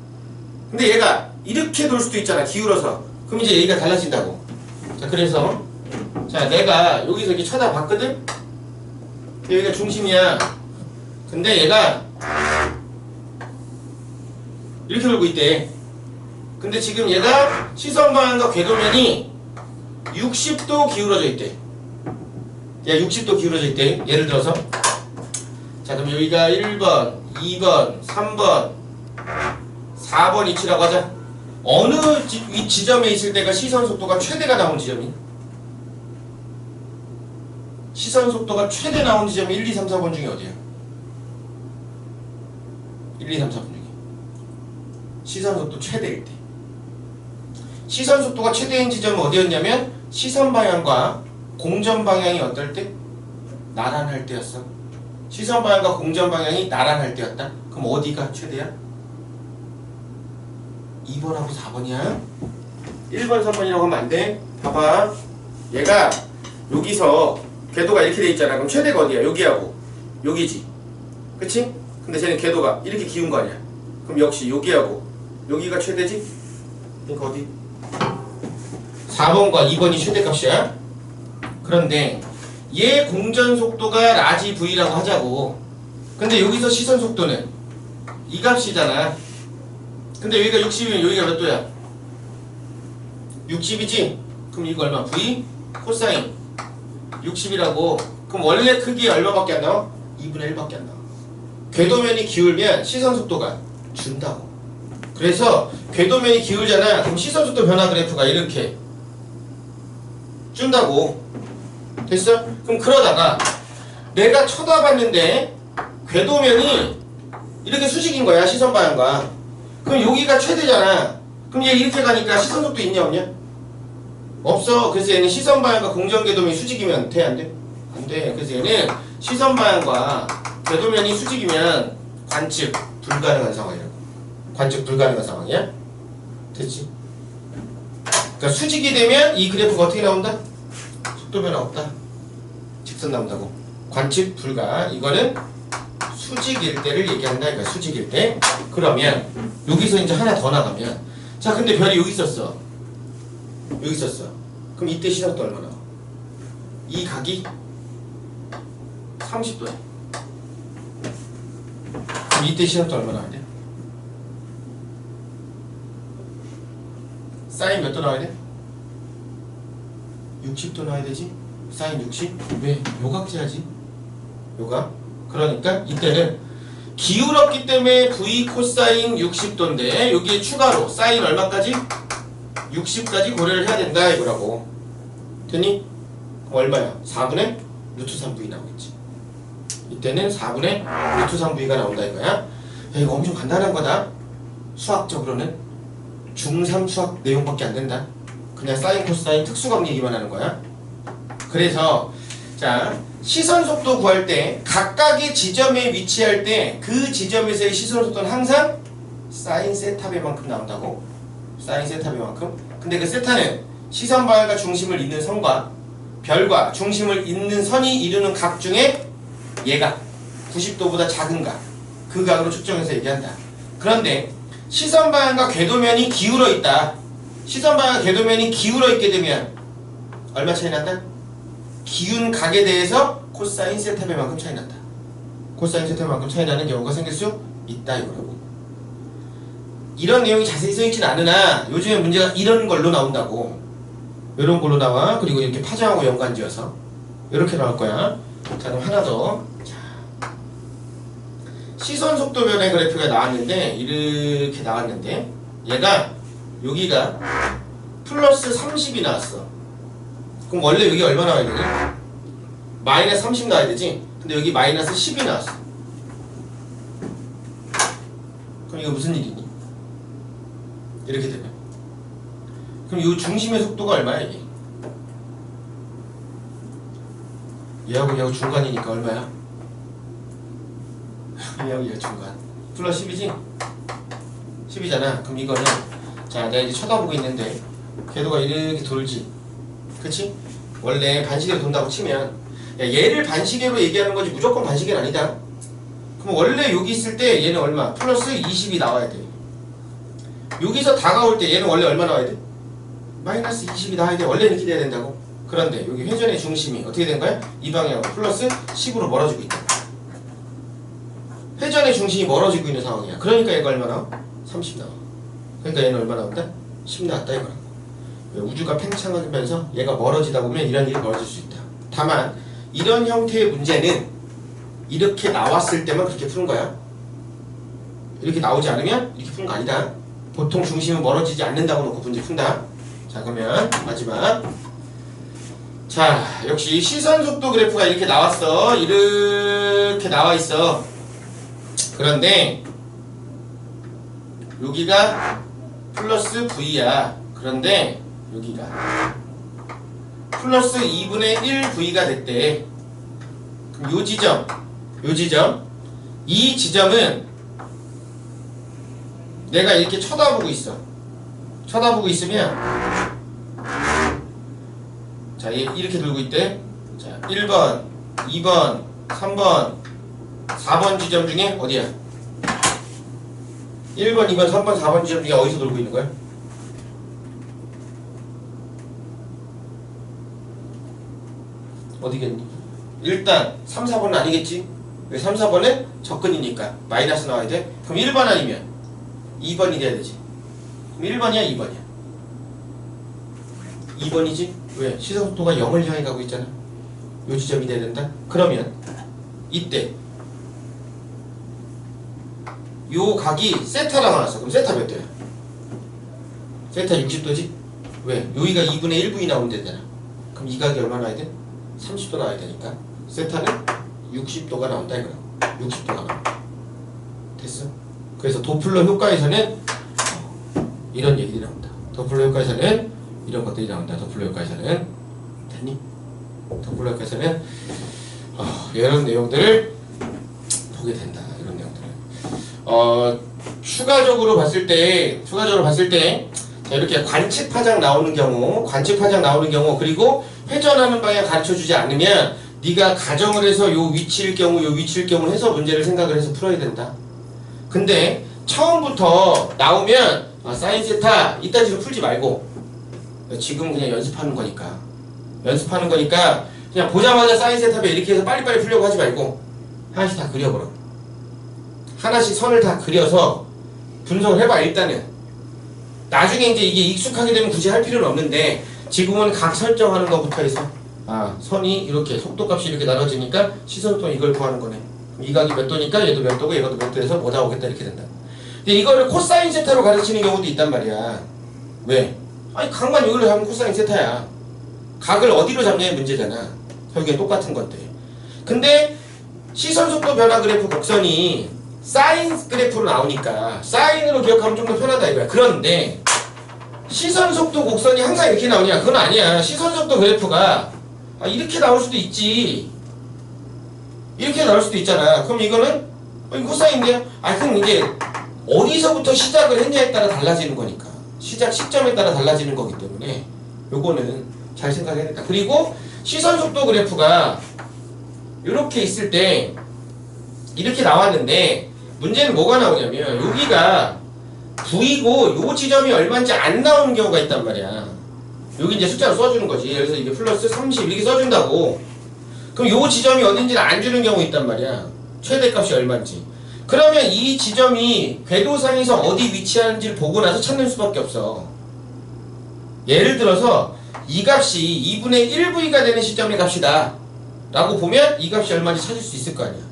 근데 얘가 이렇게 돌 수도 있잖아. 기울어서. 그럼 이제 얘가 달라진다고. 자 그래서 자 내가 여기서 이렇게 쳐다봤거든. 여기가 중심이야. 근데 얘가 이렇게 돌고 있대. 근데 지금 얘가 시선 방향과 궤도면이 60도 기울어져 있대. 얘 60도 기울어져 있대. 예를 들어서 자 그럼 여기가 1번, 2번, 3번, 4번 위치라고 하자. 어느 지점에 있을 때가 시선 속도가 최대가 나온 지점이? 시선 속도가 최대 나온 지점이 1, 2, 3, 4번 중에 어디야? 1, 2, 3, 4번 중에 시선 속도 최대일 때. 시선 속도가 최대인 지점은 어디였냐면 시선 방향과 공전 방향이 어떨 때? 나란할 때였어. 시선 방향과 공전 방향이 나란할 때였다. 그럼 어디가 최대야? 2번하고 4번이야. 1번, 3번이라고 하면 안 돼. 봐봐. 얘가 여기서 궤도가 이렇게 돼 있잖아. 그럼 최대가 어디야? 여기하고 여기지. 그치? 근데 쟤는 궤도가 이렇게 기운 거 아니야. 그럼 역시 여기하고 여기가 최대지? 그러니까 어디? 4번과 2번이 최대값이야. 그런데 얘 공전 속도가 라지 V라고 하자고. 근데 여기서 시선 속도는 이 값이잖아. 근데 여기가 60이면 여기가 몇 도야? 60이지? 그럼 이거 얼마? V 코사인 60이라고. 그럼 원래 크기 얼마밖에 안 나와? 2분의 1밖에 안 나와. 궤도면이 기울면 시선 속도가 준다고. 그래서 궤도면이 기울잖아. 그럼 시선 속도 변화 그래프가 이렇게 준다고. 됐어? 그럼 그러다가 내가 쳐다봤는데 궤도면이 이렇게 수직인 거야. 시선 방향과. 그럼 여기가 최대잖아. 그럼 얘 이렇게 가니까 시선 속도 있냐 없냐? 없어. 그래서 얘는 시선 방향과 공전 궤도면이 수직이면 돼? 안 돼? 안 돼. 그래서 얘는 시선 방향과 궤도면이 수직이면 관측 불가능한 상황이라고. 관측 불가능한 상황이야? 됐지? 그러니까 수직이 되면 이 그래프가 어떻게 나온다? 속도 변화 없다. 직선 나온다고. 관측 불가. 이거는 수직일 때를 얘기한다. 그러니까 수직일 때. 그러면 여기서 이제 하나 더 나가면 자 근데 별이 여기 있었어. 여기 있었어. 그럼 이때 시선도 얼마 나와? 이 각이 30도야. 그럼 이때 시선도 얼마 나와야 돼? 사인 몇 도 나와야 돼? 60도 나와야 되지? 사인 60? 왜? 요각 재야지. 요각. 그러니까 이때는 기울었기 때문에 V 코사인 60도인데 여기에 추가로 사인 얼마까지? 60까지 고려를 해야 된다 이거라고. 됐니? 그럼 얼마야? 4분의 루트 3V 나오겠지. 이때는 4분의 루트 3V가 나온다 이거야. 야, 이거 엄청 간단한 거다. 수학적으로는 중3 수학 내용밖에 안 된다. 그냥 사인 코사인 특수각 얘기만 하는 거야. 그래서 자 시선 속도 구할 때 각각의 지점에 위치할 때 그 지점에서의 시선 속도는 항상 사인 세타배만큼 나온다고. 사인 세타배만큼. 근데 그 세타는 시선 방향과 중심을 잇는 선과 별과 중심을 잇는 선이 이루는 각 중에 얘가 90도보다 작은 각, 그 각으로 측정해서 얘기한다. 그런데 시선 방향과 궤도면이 기울어 있다. 시선 방향과 궤도면이 기울어 있게 되면 얼마 차이 난다? 기운 각에 대해서 코사인 세타배만큼 차이 난다. 코사인 세타배만큼 차이 나는 경우가 생길 수 있다 이거라고. 이런 내용이 자세히 써있진 않으나 요즘에 문제가 이런 걸로 나온다고. 이런 걸로 나와. 그리고 이렇게 파장하고 연관지어서 이렇게 나올 거야. 자 그럼 하나 더. 자, 시선 속도 변의 그래프가 나왔는데 이렇게 나왔는데 얘가 여기가 플러스 30이 나왔어. 그럼 원래 여기 얼마 나와야 되니? 마이너스 30 나와야 되지? 근데 여기 마이너스 10이 나왔어. 그럼 이거 무슨 일이니? 이렇게 되면 그럼 이 중심의 속도가 얼마야 이게? 얘하고 얘하고 중간이니까 얼마야? 여기가 중간 플러스 10이지? 10이잖아. 그럼 이거는 자 내가 이제 쳐다보고 있는데 궤도가 이렇게 돌지, 그치? 원래 반시계로 돈다고 치면 야, 얘를 반시계로 얘기하는 거지 무조건 반시계는 아니다. 그럼 원래 여기 있을 때 얘는 얼마? 플러스 20이 나와야 돼. 여기서 다가올 때 얘는 원래 얼마 나와야 돼? 마이너스 20이 나와야 돼. 원래 이렇게 돼야 된다고. 그런데 여기 회전의 중심이 어떻게 된 거야? 이 방향으로 플러스 10으로 멀어지고 있다. 회전의 중심이 멀어지고 있는 상황이야. 그러니까 얘가 얼마 나와? 30 나와. 그러니까 얘는 얼마 나온다? 10 나왔다 이거라고. 우주가 팽창하면서 얘가 멀어지다 보면 이런 일이 벌어질 수 있다. 다만 이런 형태의 문제는 이렇게 나왔을 때만 그렇게 푸는 거야. 이렇게 나오지 않으면 이렇게 푸는 거 아니다. 보통 중심은 멀어지지 않는다고 놓고 문제 푼다. 자 그러면 마지막. 자 역시 시선속도 그래프가 이렇게 나왔어. 이렇게 나와 있어. 그런데 여기가 플러스 V야. 그런데 여기가 플러스 2분의 1 V가 됐대. 그럼 요 지점, 이 지점은 내가 이렇게 쳐다보고 있어. 쳐다보고 있으면 자, 얘 이렇게 돌고 있대. 자, 1번, 2번, 3번, 4번 지점 중에 어디야? 1번, 2번, 3번, 4번 지점 중에 어디서 돌고 있는 거야? 어디겠니? 일단 3, 4번은 아니겠지? 왜 3, 4번은 접근이니까 마이너스 나와야 돼? 그럼 1번 아니면 2번이 돼야 되지. 그럼 1번이야 2번이야? 2번이지? 왜? 시선속도가 0을 향해 가고 있잖아. 요 지점이 돼야 된다? 그러면 이때 요 각이 세타가 나왔어. 그럼 세타 몇 도야? 세타 60도지? 왜? 여기가 2분의 1분이 나오면 되잖아. 그럼 이 각이 얼마 나와야 돼? 30도 나와야 되니까 세타는 60도가 나온다 이거야. 60도가 나와. 됐어? 그래서 도플러 효과에서는 이런 얘기들이 나온다. 도플러 효과에서는 이런 것들이 나온다. 도플러 효과에서는 됐니? 도플러 효과에서는 이런 내용들을 보게 된다. 이런 내용들을 추가적으로 봤을 때 자, 이렇게 관측 파장 나오는 경우 그리고 회전하는 방향 가르쳐주지 않으면 네가 가정을 해서 요 위치일 경우 해서 문제를 생각을 해서 풀어야 된다. 근데 처음부터 나오면 사인 세타 이따지로 풀지 말고 지금 그냥 연습하는 거니까 그냥 보자마자 사인 세타에 이렇게 해서 빨리빨리 풀려고 하지 말고 하나씩 다 그려버려. 하나씩 선을 다 그려서 분석을 해봐. 일단은 나중에 이제 이게 익숙하게 되면 굳이 할 필요는 없는데 지금은 각 설정하는 것부터 해서 선이 이렇게 속도값이 이렇게 나눠지니까 시선속도 이걸 구하는 거네. 이 각이 몇 도니까 얘도 몇 도고 얘도 몇 도에서 뭐 나오겠다 이렇게 된다. 근데 이거를 코사인 세타로 가르치는 경우도 있단 말이야. 왜? 아니 각만 여기로 잡으면 코사인 세타야. 각을 어디로 잡냐의 문제잖아. 결국엔 똑같은 건데. 근데 시선속도 변화 그래프 곡선이 사인 그래프로 나오니까 사인으로 기억하면 좀 더 편하다 이거야. 그런데 시선속도 곡선이 항상 이렇게 나오냐? 그건 아니야. 시선속도 그래프가 이렇게 나올 수도 있지. 이렇게 나올 수도 있잖아. 그럼 이거는 코사인인데요? 그럼 이게 어디서부터 시작을 했냐에 따라 달라지는 거니까. 시작 시점에 따라 달라지는 거기 때문에 요거는 잘 생각해야 된다. 그리고 시선속도 그래프가 이렇게 있을 때 이렇게 나왔는데 문제는 뭐가 나오냐면 여기가 V고 요 지점이 얼마인지 안 나오는 경우가 있단 말이야. 여기 이제 숫자로 써주는 거지. 그래서 이게 플러스 30 이렇게 써준다고. 그럼 요 지점이 어딘지는 안 주는 경우 있단 말이야. 최대값이 얼마인지. 그러면 이 지점이 궤도상에서 어디 위치하는지를 보고 나서 찾는 수밖에 없어. 예를 들어서 이 값이 2분의 1V가 되는 시점의 값이다 라고 보면 이 값이 얼마인지 찾을 수 있을 거 아니야.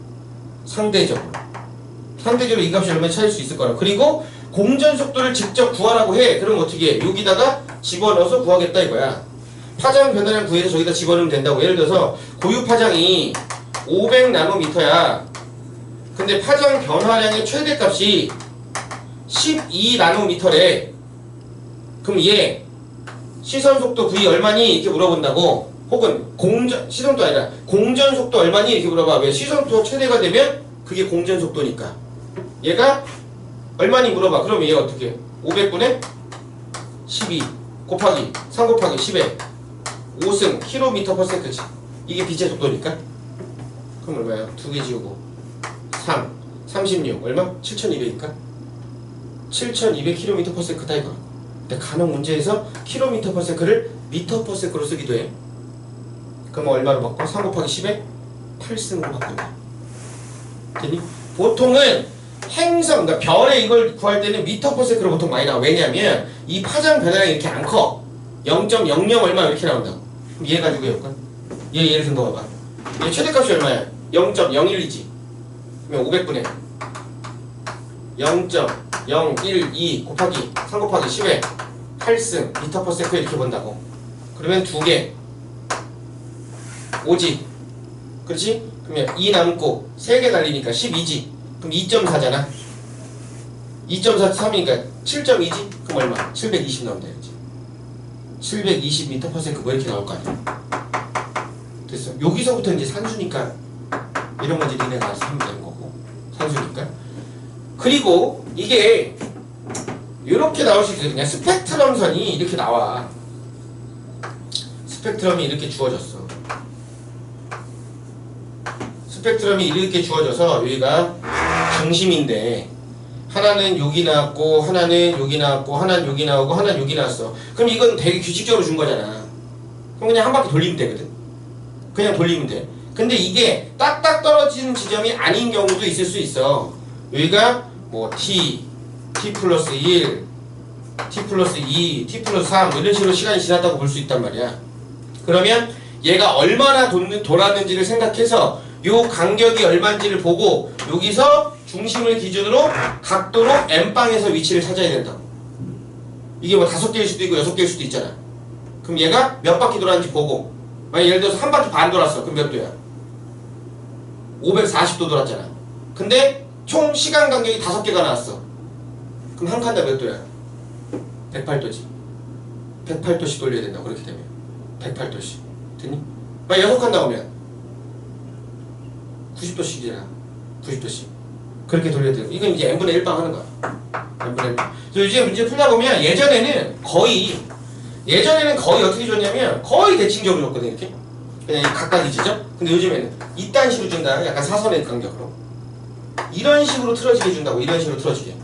상대적으로 이 값이 얼마인지 찾을 수 있을 거라. 그리고 공전 속도를 직접 구하라고 해. 그럼 어떻게 해? 여기다가 집어넣어서 구하겠다 이거야. 파장 변화량 구해서 저기다 집어넣으면 된다고. 예를 들어서 고유 파장이 500나노미터야. 근데 파장 변화량의 최대값이 12나노미터래. 그럼 얘 시선속도 V 얼마니? 이렇게 물어본다고. 혹은 시선도 아니라 공전속도 얼마니? 이렇게 물어봐. 왜? 시선속도 최대가 되면 그게 공전 속도니까. 얘가 얼마니 물어봐. 그러면 얘가 어떻게 해? 500분의 12 곱하기 3 곱하기 10에 5승 km/s지. 이게 빛의 속도니까. 그럼 얼마야? 2개 지우고 3 36 얼마? 7200일까? 7200km/s다 이거. 근데 간혹 문제에서 km/s를 m/s로 쓰기도 해. 그럼 얼마로 바꿔? 3 곱하기 10에 8승으로 바꾼다. 됐니? 보통은 행성, 그러니까 별에 이걸 구할 때는 m/s로 보통 많이 나와. 왜냐면 이 파장 변화량이 이렇게 안 커. 0.00 얼마 이렇게 나온다고. 그럼 얘 가지고 해볼까? 얘 예를 든 거 봐봐. 얘 최대값이 얼마야? 0.01이지. 그러면 500분의 0.012 곱하기 3 곱하기 10에 8승 m/s 이렇게 본다고. 그러면 2개 5지. 그렇지? 그러면 2 남고 3개 달리니까 12지. 그럼 2.4잖아. 2.4 3이니까 7.2지? 그럼 얼마? 720 나온다 이거지. 720 m/s 뭐 이렇게 나올 거 아니야. 됐어. 여기서부터 이제 산수니까 이런 건 이제 니네가 알아서 하면 되는 거고. 산수니까. 그리고 이게 이렇게 나올 수 있거든요. 스펙트럼선이 이렇게 나와. 스펙트럼이 이렇게 주어졌어. 스펙트럼이 이렇게 주어져서 여기가 중심인데 하나는 여기 나왔고 하나는 여기 나왔고 하나는 여기 나오고 하나는 여기 나왔어. 그럼 이건 되게 규칙적으로 준 거잖아. 그럼 그냥 한 바퀴 돌리면 되거든. 그냥 돌리면 돼. 근데 이게 딱딱 떨어지는 지점이 아닌 경우도 있을 수 있어. 여기가 뭐 t, t 플러스 1, t 플러스 2, t 플러스 3 이런 식으로 시간이 지났다고 볼 수 있단 말이야. 그러면 얘가 얼마나 돌았는지를 생각해서 요 간격이 얼마인지를 보고 여기서 중심을 기준으로 각도로 n방에서 위치를 찾아야 된다고. 이게 뭐 5개일 수도 있고 6개일 수도 있잖아. 그럼 얘가 몇 바퀴 돌았는지 보고, 만약 예를 들어서 한 바퀴 반 돌았어. 그럼 몇 도야? 540도 돌았잖아. 근데 총 시간 간격이 5개가 나왔어. 그럼 한 칸당 몇 도야? 108도지. 108도씩 돌려야 된다고. 그렇게 되면 108도씩. 됐니? 만약 6칸 나오면 90도씩이잖아. 90도씩. 그렇게 돌려야 돼요. 이건 이제 n분의 1방 하는 거야. n분의 1방. 그래서 이제 문제 풀다 보면 예전에는 거의 어떻게 줬냐면 거의 대칭적으로 줬거든. 이렇게. 그냥 각각이지죠? 근데 요즘에는 이딴 식으로 준다. 약간 사선의 간격으로. 이런 식으로 틀어지게 준다고. 이런 식으로 틀어지게.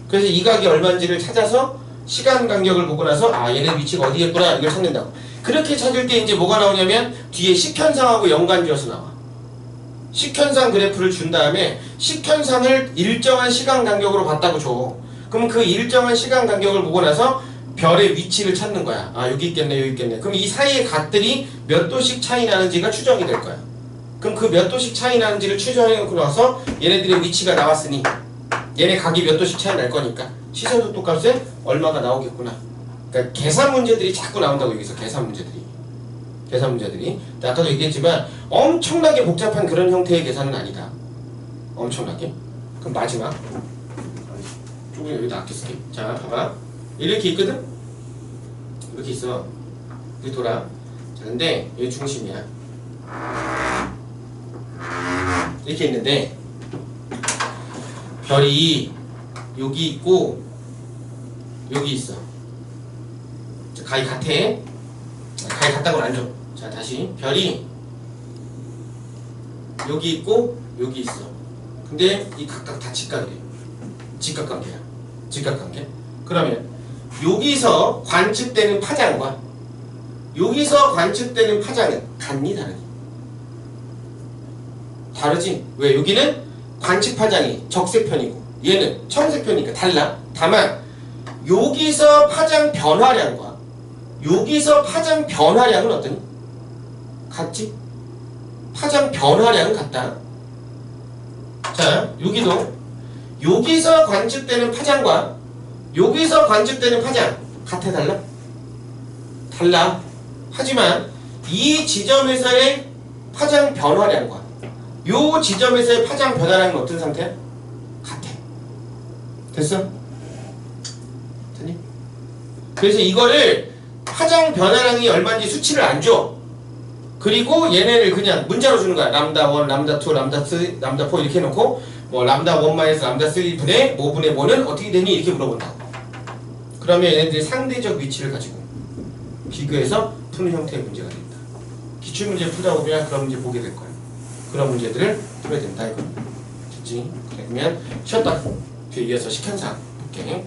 그래서 이 각이 얼마인지를 찾아서 시간 간격을 보고 나서 아 얘네 위치가 어디겠구나 이걸 찾는다고. 그렇게 찾을 때 이제 뭐가 나오냐면 뒤에 식현상하고 연관지어서 나와. 식현상 그래프를 준 다음에 식현상을 일정한 시간 간격으로 봤다고 줘. 그럼 그 일정한 시간 간격을 보고 나서 별의 위치를 찾는 거야. 아 여기 있겠네 여기 있겠네. 그럼 이 사이의 각들이 몇 도씩 차이 나는지가 추정이 될 거야. 그럼 그 몇 도씩 차이 나는지를 추정해놓고 나서 얘네들의 위치가 나왔으니 얘네 각이 몇 도씩 차이 날 거니까 시선 속도 값에 얼마가 나오겠구나. 그러니까 계산 문제들이 자꾸 나온다고. 여기서 계산 문제들이. 아까도 얘기했지만 엄청나게 복잡한 그런 형태의 계산은 아니다. 엄청나게. 그럼 마지막 조금 여기다 아껴 쓸게. 자 봐봐. 이렇게 있거든? 이렇게 있어. 이렇게 돌아. 자 근데 여기 중심이야. 이렇게 있는데 별이 여기 있고 여기 있어. 자, 가위 같아. 가위 같다고는 안 줘. 자 다시 별이 여기 있고 여기 있어. 근데 이 각각 다 직각이래. 직각관계야. 직각관계. 그러면 여기서 관측되는 파장과 여기서 관측되는 파장은 같니 다르니? 다르지? 왜? 여기는 관측 파장이 적색편이고 얘는 청색편이니까 달라. 다만 여기서 파장 변화량과 여기서 파장 변화량은 어떠니? 같지? 파장 변화량은 같다. 자 여기도 여기서 관측되는 파장과 여기서 관측되는 파장 같아 달라? 달라. 하지만 이 지점에서의 파장 변화량과 요 지점에서의 파장 변화량은 어떤 상태야? 같아. 됐어? 됐니? 그래서 이거를 파장 변화량이 얼마인지 수치를 안 줘. 그리고 얘네를 그냥 문자로 주는 거야. 람다 1, 람다 2, 람다 3, 람다 4 이렇게 해놓고 뭐 람다 1 마이너스 람다 3 분의 뭐 분의 뭐는 어떻게 되니? 이렇게 물어본다. 그러면 얘네들이 상대적 위치를 가지고 비교해서 푸는 형태의 문제가 된다. 기출문제 풀다 보면 그런 문제 보게 될 거야. 그런 문제들을 풀어야 된다 이거. 됐지? 그러면 쉬었다. 뒤에 이어서 식현상 볼게.